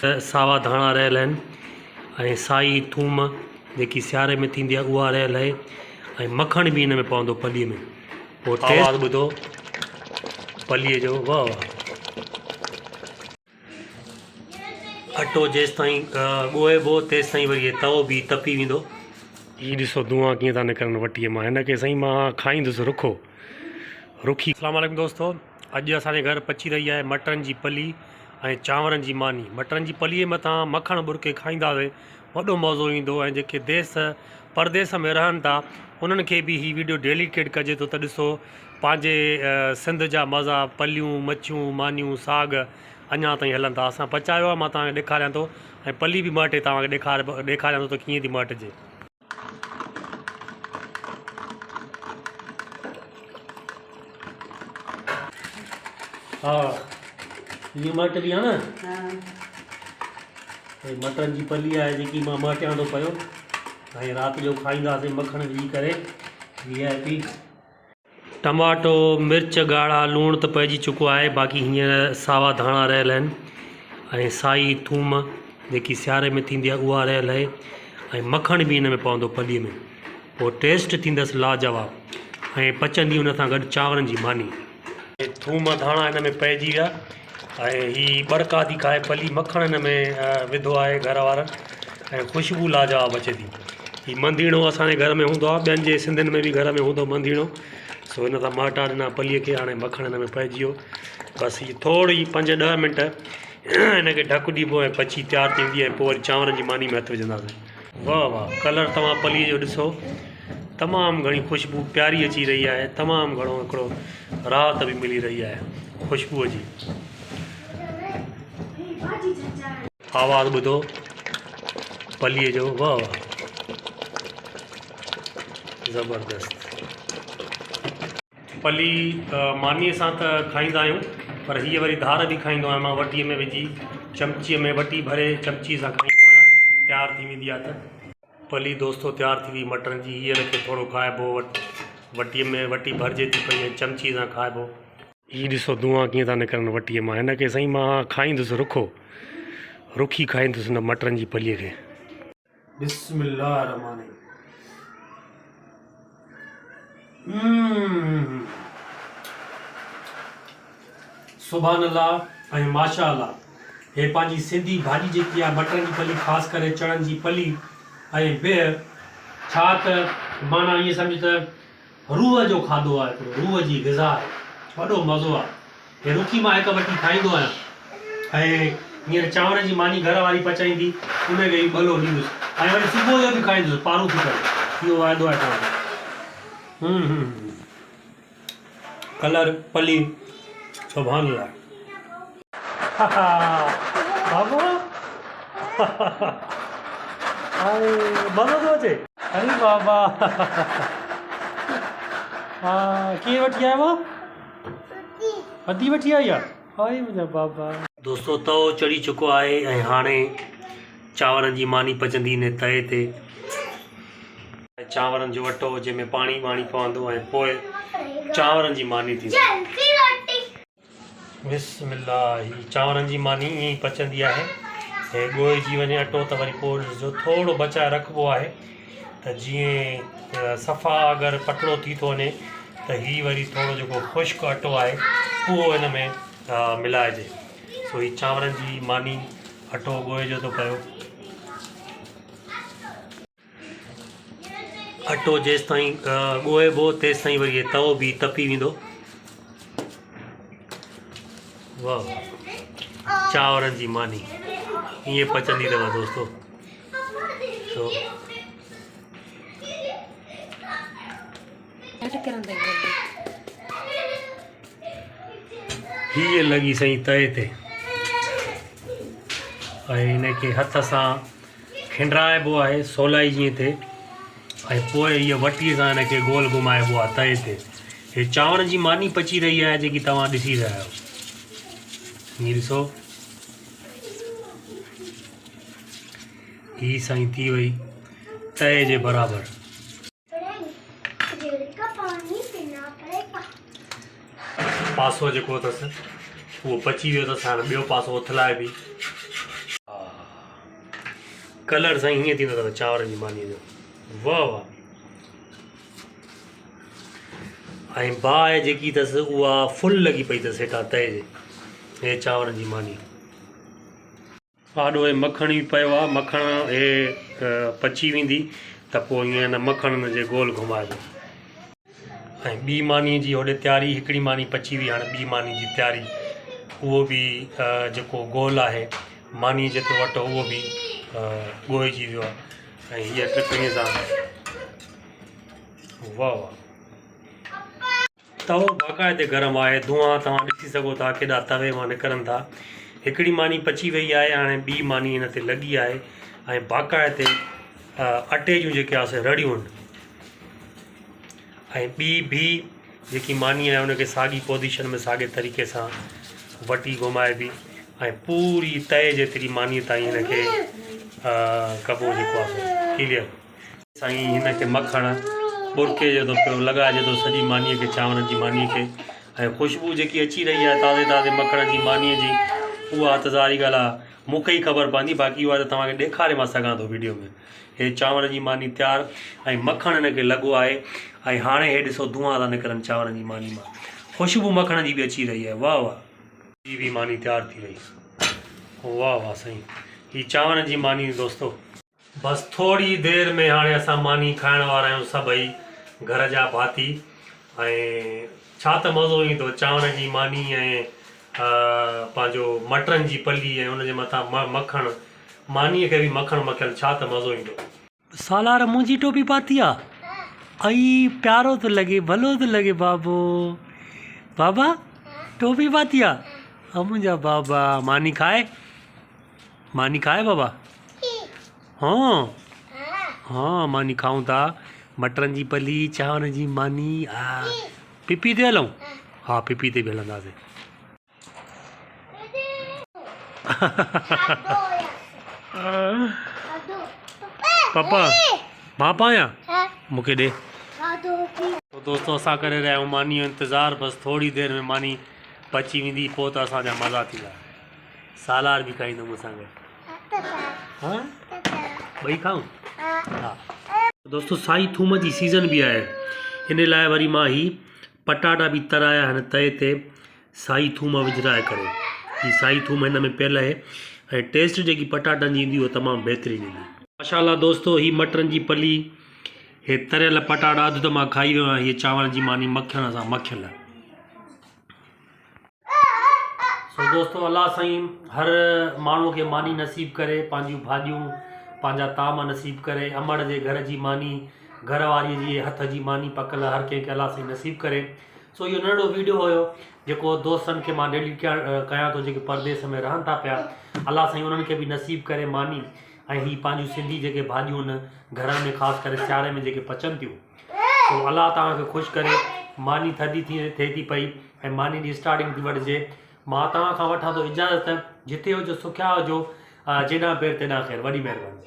सावा धाणा रहियल आहिनि ऐं साई थूम जेकी सियारे में थींदी आहे उहा रहियल आहे ऐं मखण बि हिन में पवंदो पलीअ में। पोइ टेस्ट ॿुधो पलीअ जो, वाह वाह। अटो जेसि ताईं ॻोहिबो तेसि ताईं वरी तवो बि तपी वेंदो। हीअ ॾिसो धुआं कीअं था निकिरनि वटीअ मां। हिन खे साईं मां खाईंदुसि रुखी। अस्सलाम वालेकुम दोस्तो, अॼु असांजे घर पची रही आहे मटरनि जी पली ऐं चांवरनि जी मानी। मटरनि जी पलीअ मथां मखण बुरके खाईंदासीं, वॾो मज़ो ईंदो। ऐं जेके देश परदेस में रहनि था उन्हनि खे बि हीअ वीडियो डेलीकेट कजे थो त ॾिसो पंहिंजे सिंध जा मज़ा, पलियूं मच्छियूं मानियूं साग अञा ताईं हलनि था। असां पचायो आहे, मां तव्हांखे ॾेखारियां थो ऐं पली बि मटे तव्हांखे ॾेखारियां थो त कीअं थी मटिजे। हा हीअ मटबी आहे न, मटरनि जी पली आहे जेकी मां मटियां थो पियो ऐं राति जो खाईंदासीं मखण विझी करे। VIP टमाटो मिर्च ॻाढ़ा लूणु त पइजी चुको आहे, बाक़ी हींअर सावा धाणा रहियल आहिनि ऐं साई थूम जेकी सियारे में थींदी आहे उहा रहियल आहे ऐं मखण बि हिन में पवंदो पलीअ में। पोइ टेस्ट थींदसि लाजवाब ऐं पचंदी हुन सां गॾु चांवरनि जी मानी। थूम धाणा हिन में पइजी विया ऐं हीअ ॿड़का थी खाए पली, मखण हिन में विधो आहे घर वारनि ऐं ख़ुशबू लाजवाब अचे थी। हीअ मंधीणो असांजे घर में हूंदो आहे, ॿियनि जे सिंधियुनि में बि घर में हूंदो मंधीणो। सो हिन सां मटा ॾिना पलीअ खे, हाणे मखण हिन में पइजी वियो। बसि हीअ थोरी 5-10 मिंट हिन खे ढकु ॾिबो ऐं पची तयारु थींदी ऐं पोइ वरी चांवरनि जी मानी में हथु विझंदासीं। वाह वाह, कलर तव्हां पलीअ जो ॾिसो, तमामु घणी ख़ुशबू प्यारी अची रही आहे, तमामु घणो हिकिड़ो राहत बि मिली रही आहे ख़ुशबूअ जी। आवाज़ ॿुधो पलीअ जो, वाह वाह ज़बरदस्त। पली मानीअ सां त खाईंदा आहियूं, पर हीअ वरी धार बि खाईंदो आहियां मां, वटीअ में विझी चमचीअ में वटी भरे चमची सां खाईंदो आहियां, तयारु थी वेंदी आहे त पली दोस्तो तयारु थी वई मटरनि जी। हीअ खे थोरो खाइबो, वटीअ में वटी भरिजे थी पई ऐं चमची सां खाइबो। हीअ ॾिसो धुआं कीअं था निकिरनि वटीअ मां। हिन खे साईं मां खाईंदुसि रुखी खाईंदुसि हिन मटरनि जी पलीअ खे। बिस्मिल्लाह रहमान सुभान अल्लाह ऐं माशा अल्लाह। हे पंहिंजी सिंधी भाॼी जेकी आहे मटरनि जी पली, ख़ासि करे चणनि जी पली ऐं बिह, छा त माना ईअं सम्झ त रूह जो खाधो आहे, हिकिड़ो रूह जी ग़िज़ा आहे, वॾो मज़ो आहे। हे रुखी मां हिकु वटी खाईंदो आहियां ऐं हींअर चांवरनि जी मानी घर वारी पचाईंदी उनखे बि भलो ॾींदुसि ऐं वरी सुबुह जो बि खाईंदुसि पारूं थी करे। इहो वाइदो आहे तव्हांजो। कलर पली सुभान अल्लाह। बाबा अरे मज़ो थो अचे, अरे बाबा हा कीअं वठी आया मां, अधी वठी आई आहे, हाय मुंहिंजा बाबा। दोस्तो तवो चढ़ी चुको आहे ऐं हाणे चांवरनि जी मानी पचंदी इन तए ते। चांवरनि जो अटो जंहिंमें पाणी पवंदो ऐं पोइ चांवरनि जी मानी थींदी। बिस्मिल्लाह। ही चांवरनि जी मानी ईअं ई पचंदी आहे ऐं ॻोहिजी वञे अटो त वरी पोइ ॾिसो थोरो बचाए रखिबो आहे त जीअं सफ़ा अगरि पतलो थी थो वञे त हीअ वरी थोरो जेको ख़ुश्क अटो आहे उहो हिन में मिलाइजे। सो ही चांवरनि जी मानी अटो ॻोहिजे थो पियो। अटो जेसि ताईं ॻोहिबो तेसि ताईं वरी तवो बि तपी वेंदो। वाह, चांवरनि जी मानी ईअं पचंदी अथव दोस्तो। तो हीअ लॻी सही तए ते ऐं हिनखे हथ सां खिंडराइबो आहे सवलाई जीअं थिए ऐं पोइ हीअ वटीअ सां हिनखे गोल घुमाइबो आहे तए ते। हे चांवरनि जी मानी पची रही आहे जेकी तव्हां ॾिसी रहिया आहियो। हीअ ॾिसो ही साईं थी वई तए जे बराबरि। पासो जेको अथसि उहो पची वियो अथसि, हाणे ॿियो पासो उथलाए बि। कलर साईं हीअं थींदो अथव चांवरनि जी मानीअ जो। वाह वाह। ऐं बाहि जेकी अथसि उहा फुल लॻी पई अथसि हेठां तए जे, हे चांवरनि जी मानी। आॾो हे मखण बि पियो आहे, मखण हे पची वेंदी त पोइ ईअं न मखण जे गोल घुमाइबो। ऐं ॿी मानी जी होॾे तयारी, हिकिड़ी मानी पची हुई, हाणे ॿी मानी जी तयारी। उहो बि जेको गोल आहे मानी जेतिरो अटो उहो बि ॻोहिजी वियो आहे। ऐं हीअ टिपणीअ सां वाह वाह। तवो बाक़ाइदे गरम आहे, धुआं तव्हां ॾिसी सघो था केॾा तवे मां निकिरनि था। हिकिड़ी मानी पची वई आहे, हाणे ॿी मानी हिन ते लॻी आहे ऐं बाक़ाइदे अटे जूं जेके आहे रड़ियूं आहिनि। ऐं ॿी बि जेकी मानी आहे उनखे साॻी पोज़ीशन में साॻे तरीक़े सां वटी घुमाइबी ऐं पूरी तए जेतिरी मानी ताईं हिनखे कबो जेको आहे क्लियर। साईं हिनखे मखण बुरके जो थो पियो लॻाइजे थो सॼी मानीअ खे, चांवरनि जी मानीअ खे। ऐं ख़ुशबू जेकी अची रही आहे ताज़े ताज़े मखण जी मानीअ जी, उहा त ज़ारी ॻाल्हि आहे मूंखे ई ख़बर पवंदी, बाक़ी उहा त तव्हांखे ॾेखारे मां सघां थो वीडियो में। हे चांवर जी मानी तयारु ऐं मखण हिनखे लॻो आहे। ऐं हाणे हे ॾिसो धुआं था निकिरनि चांवरनि जी मानी मां, ख़ुशबू मखण जी बि अची रही आहे। वाह वाह। हीअ बि मानी तयारु थी वई। वाह वाह साईं, हीअ चांवरनि जी मानी दोस्तो। बसि थोरी देरि में हाणे असां मानी खाइण वारा आहियूं सभई घर जा भाती। ऐं छा त मज़ो ईंदो चांवरनि जी मानी ऐं पंहिंजो मटरनि जी पली ऐं उनजे मथां मखण, मानीअ खे बि मखण मखियल, छा त मज़ो ईंदो। सालार मुंहिंजी टोपी पाती आहे, आई प्यारो थो लॻे, भलो थो लॻे बाबो। बाबा टोपी पाती आहे, मुंहिंजा बाबा। मानी खाए, मानी खाए बाबा। हाँ हाँ मानी खाऊं था, मटरनि जी पली, चांवरनि जी मानी। पिपी ते हलूं? हा पिपी ते बि हलंदासीं। पापा मां पायां, मूंखे ॾे। तो दोस्तों असां करे रहिया आहियूं मानी जो इंतज़ारु। बसि थोरी देरि में मानी पची वेंदी, पोइ त असांजा मज़ा थींदा। सालार बि खाईंदो मूंसां गॾु। हाँ ॿई खाऊं? हा दोस्तो साई थूम जी सीज़न बि आहे, हिन लाइ वरी मां ही पटाटा बि तराया आहिनि तए ते साई थूम विझराए करे। ही साई थूम हिन में पियल आहे ऐं टेस्ट जेकी पटाटनि जी ईंदी उहा तमामु बहितरीनु ईंदी। माशाल्लाह दोस्तो, ही मटरनि जी पली, हे तरियल पटाटा अधु त मां खाई वियो आहियां। हीअ चांवरनि जी मानी मखण सां मखियल। सो दोस्तो अलाह साईं हर माण्हू खे मानी नसीब करे, पंहिंजियूं भाॼियूं पंहिंजा ताम नसीब करे। अमड़ जे घर जी मानी, घर वारीअ जी हथ जी मानी पकल हर कंहिंखे अलाह साईं नसीब करे। सो इहो नंढो वीडियो हुयो जेको दोस्तनि खे मां डेलीट कयां थो, जेके परदेस में रहनि था पिया। अलाह साईं उन्हनि खे बि नसीब करे मानी ऐं ही पंहिंजूं सिंधी जेके भाॼियूं आहिनि घर में, ख़ासि करे सियारे में जेके पचनि थियूं। सो अलाह तव्हांखे ख़ुशि करे। मानी थधी थिए थी पई ऐं मानी जी स्टार्टिंग थी वठिजे। मां तव्हां खां वठां थो इजाज़त, जिते हुजो सुखिया हुजो, जेॾां पेर तेॾां ख़ैर। वॾी महिरबानी।